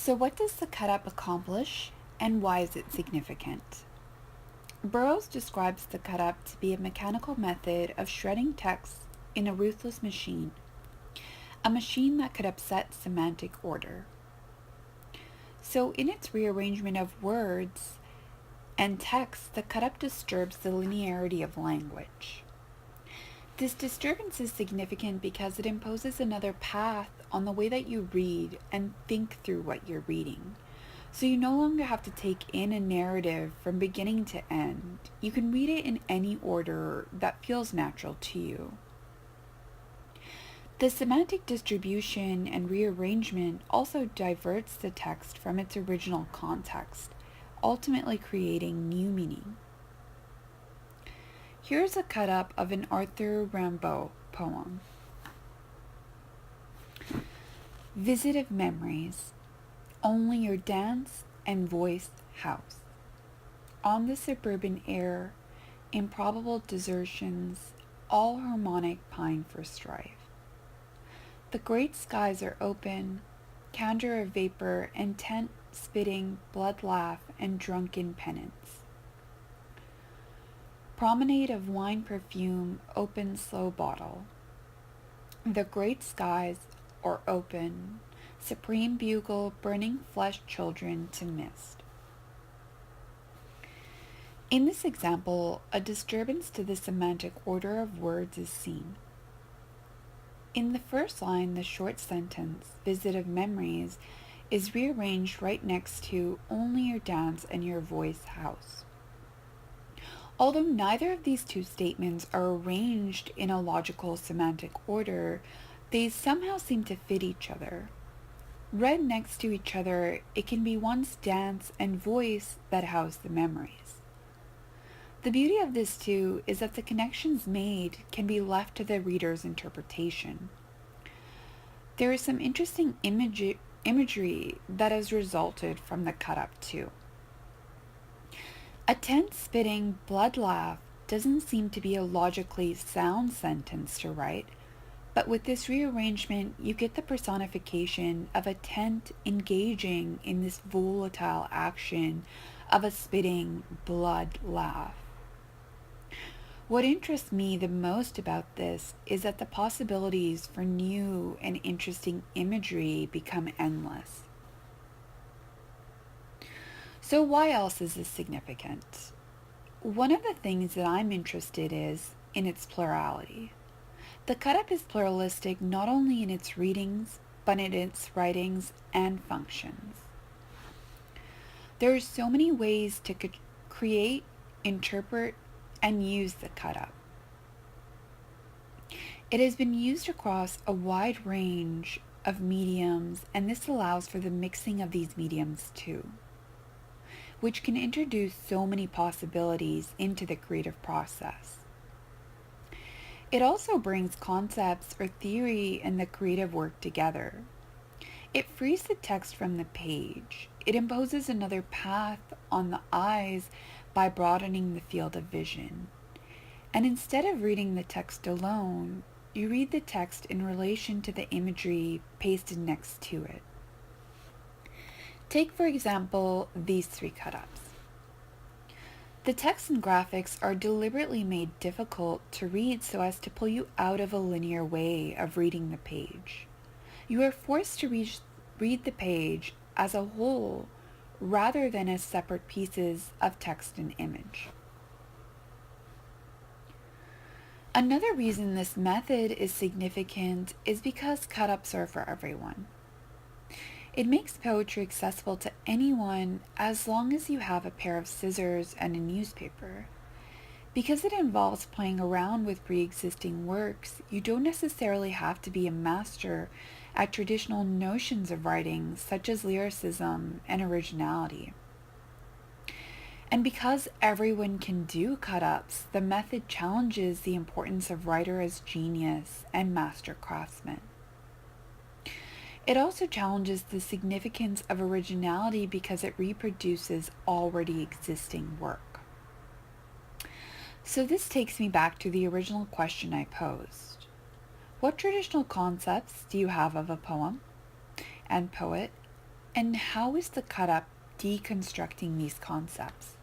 So, what does the cut up accomplish and why is it significant? Burroughs describes the cut up to be a mechanical method of shredding text in a ruthless machine, a machine that could upset semantic order. So, in its rearrangement of words and text, the cut up disturbs the linearity of language. This disturbance is significant because it imposes another path on the way that you read and think through what you're reading. So you no longer have to take in a narrative from beginning to end. You can read it in any order that feels natural to you. The semantic distribution and rearrangement also diverts the text from its original context, ultimately creating new meaning. Here's a cut up of an Arthur Rimbaud poem. Visit of memories, only your dance and voice house. On the suburban air, improbable desertions, all harmonic pine for strife. The great skies are open, candor of vapor and tent spitting blood laugh and drunken penance. Promenade of wine perfume, open slow bottle. The great skies are open, supreme bugle burning flesh children to mist. In this example, a disturbance to the semantic order of words is seen. In the first line, the short sentence, visit of memories, is rearranged right next to only your dance and your voice house. Although neither of these two statements are arranged in a logical semantic order, they somehow seem to fit each other. Read next to each other, it can be one's dance and voice that house the memories. The beauty of this too is that the connections made can be left to the reader's interpretation. There is some interesting imagery that has resulted from the cut up too. A tent spitting blood laugh doesn't seem to be a logically sound sentence to write, but with this rearrangement, you get the personification of a tent engaging in this volatile action of a spitting blood laugh. What interests me the most about this is that the possibilities for new and interesting imagery become endless. So why else is this significant? One of the things that I'm interested in its plurality. The cut-up is pluralistic not only in its readings, but in its writings and functions. There are so many ways to create, interpret, and use the cut-up. It has been used across a wide range of mediums, and this allows for the mixing of these mediums too, which can introduce so many possibilities into the creative process. It also brings concepts or theory and the creative work together. It frees the text from the page. It imposes another path on the eyes by broadening the field of vision. And instead of reading the text alone, you read the text in relation to the imagery pasted next to it. Take, for example, these three cut-ups. The text and graphics are deliberately made difficult to read so as to pull you out of a linear way of reading the page. You are forced to read the page as a whole rather than as separate pieces of text and image. Another reason this method is significant is because cut-ups are for everyone. It makes poetry accessible to anyone as long as you have a pair of scissors and a newspaper. Because it involves playing around with pre-existing works, you don't necessarily have to be a master at traditional notions of writing such as lyricism and originality. And because everyone can do cut-ups, the method challenges the importance of writer as genius and master craftsman. It also challenges the significance of originality because it reproduces already existing work. So this takes me back to the original question I posed. What traditional concepts do you have of a poem and poet, And how is the cut up deconstructing these concepts?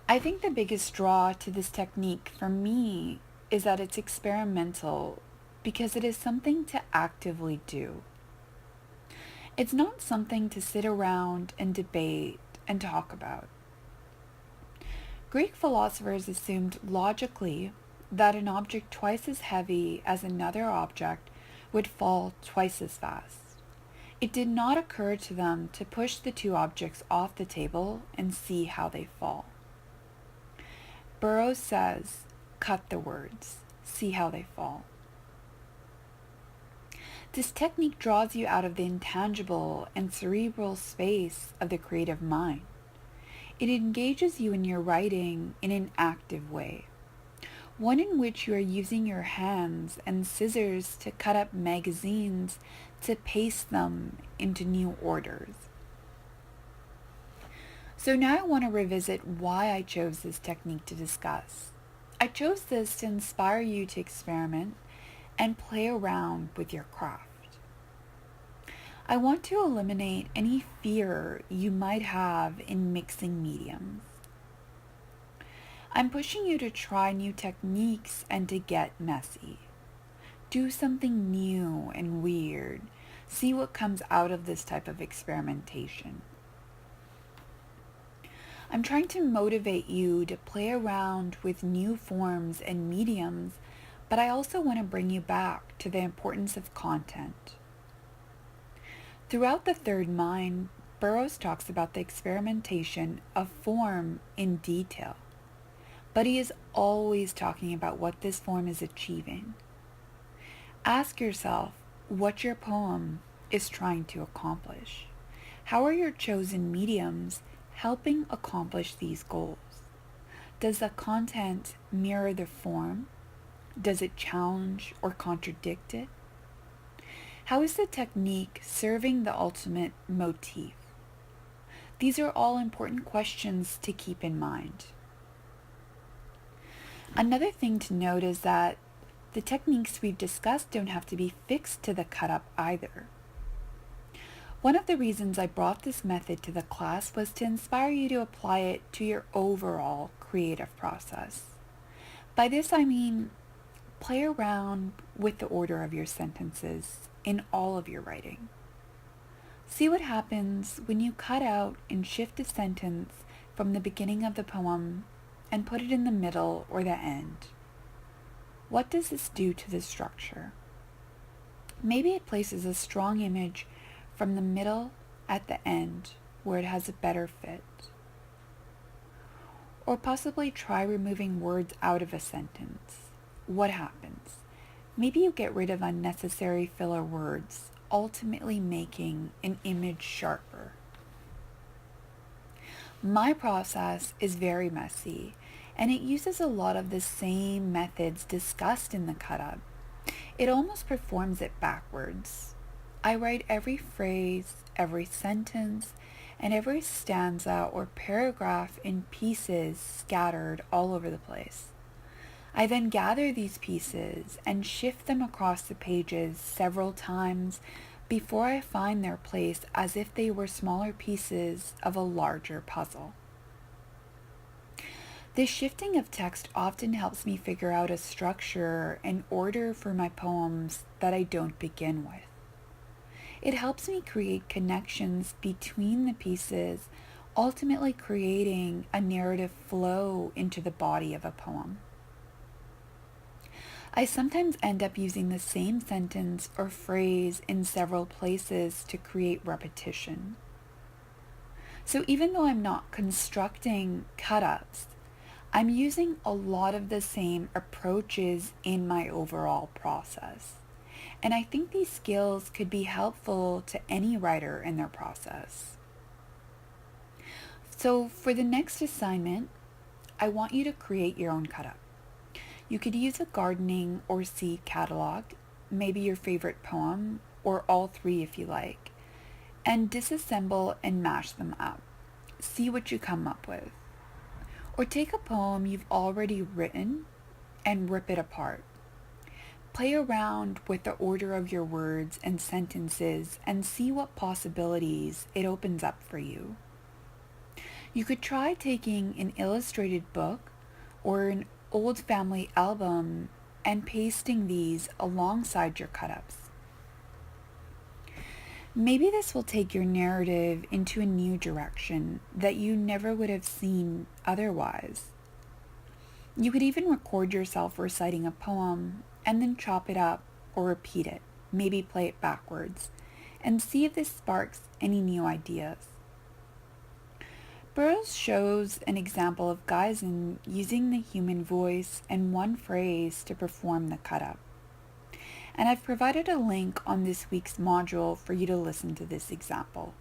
I think the biggest draw to this technique for me is that it's experimental because it is something to actively do. It's not something to sit around and debate and talk about. Greek philosophers assumed logically that an object twice as heavy as another object would fall twice as fast. It did not occur to them to push the two objects off the table and see how they fall. Burroughs says, cut the words, see how they fall. This technique draws you out of the intangible and cerebral space of the creative mind. It engages you in your writing in an active way, one in which you are using your hands and scissors to cut up magazines to paste them into new orders. So now I want to revisit why I chose this technique to discuss. I chose this to inspire you to experiment and play around with your craft. I want to eliminate any fear you might have in mixing mediums. I'm pushing you to try new techniques and to get messy. Do something new and weird. See what comes out of this type of experimentation. I'm trying to motivate you to play around with new forms and mediums, but I also want to bring you back to the importance of content. Throughout the third mind, Burroughs talks about the experimentation of form in detail, but he is always talking about what this form is achieving. Ask yourself what your poem is trying to accomplish. How are your chosen mediums helping accomplish these goals? Does the content mirror the form? Does it challenge or contradict it? How is the technique serving the ultimate motif? These are all important questions to keep in mind. Another thing to note is that the techniques we've discussed don't have to be fixed to the cut up either. One of the reasons I brought this method to the class was to inspire you to apply it to your overall creative process. By this I mean play around with the order of your sentences in all of your writing. See what happens when you cut out and shift a sentence from the beginning of the poem and put it in the middle or the end. What does this do to the structure? Maybe it places a strong image from the middle at the end where it has a better fit. Or possibly try removing words out of a sentence. What happens? Maybe you get rid of unnecessary filler words, ultimately making an image sharper. My process is very messy, and it uses a lot of the same methods discussed in the cut up. It almost performs it backwards. I write every phrase, every sentence, and every stanza or paragraph in pieces scattered all over the place. I then gather these pieces and shift them across the pages several times before I find their place as if they were smaller pieces of a larger puzzle. This shifting of text often helps me figure out a structure and order for my poems that I don't begin with. It helps me create connections between the pieces, ultimately creating a narrative flow into the body of a poem. I sometimes end up using the same sentence or phrase in several places to create repetition. So even though I'm not constructing cut-ups, I'm using a lot of the same approaches in my overall process. And I think these skills could be helpful to any writer in their process. So for the next assignment, I want you to create your own cut-up. You could use a gardening or seed catalog, maybe your favorite poem, or all three if you like, and disassemble and mash them up. See what you come up with. Or take a poem you've already written and rip it apart. Play around with the order of your words and sentences and see what possibilities it opens up for you. You could try taking an illustrated book or an old family album and pasting these alongside your cut-ups. Maybe this will take your narrative into a new direction that you never would have seen otherwise. You could even record yourself reciting a poem and then chop it up or repeat it, maybe play it backwards, and see if this sparks any new ideas. Burroughs shows an example of Geisen using the human voice and one phrase to perform the cut-up. And I've provided a link on this week's module for you to listen to this example.